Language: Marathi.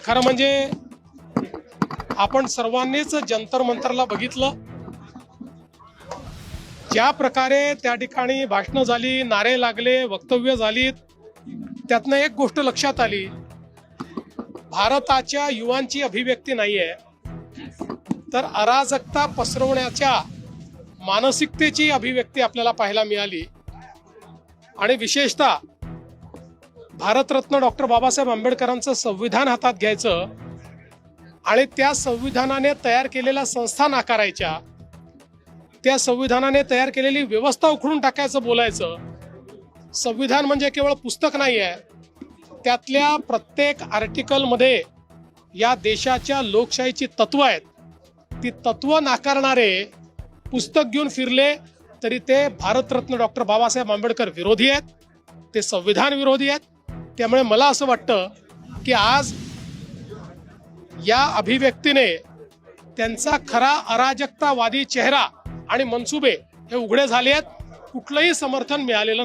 खरं म्हणजे आपण सर्वांनीच जंतर मंतरला बघितलं, ज्या प्रकारे त्या ठिकाणी भाषणं झाली, नारे लागले, वक्तव्य झालीत, त्यातनं एक गोष्ट लक्षात आली, भारताच्या युवांची अभिव्यक्ती नाहीये, तर अराजकता पसरवण्याच्या मानसिकतेची अभिव्यक्ती आपल्याला पाहायला मिळाली. आणि विशेषतः भारतरत्न डॉक्टर बाबासाहेब आंबेडकरांचं संविधान हातात घ्यायचं आणि त्या संविधानाने तयार केलेल्या संस्था नाकारायच्या, त्या संविधानाने तयार केलेली व्यवस्था उखडून टाकायचं बोलायचं. संविधान म्हणजे केवळ पुस्तक नाही आहे, त्यातल्या प्रत्येक आर्टिकलमध्ये या देशाच्या लोकशाहीची तत्व आहेत. ती तत्व नाकारणारे पुस्तक घेऊन फिरले तरी ते भारतरत्न डॉक्टर बाबासाहेब आंबेडकर विरोधी आहेत, ते संविधान विरोधी आहेत. त्यामुळे मला असं वाटतं की आज या अभिव्यक्तीने त्यांचा खरा अराजकतावादी चेहरा आणि मनसुबे हे उघडे झाले आहेत. कुठलंही समर्थन मिळालेलं नाही.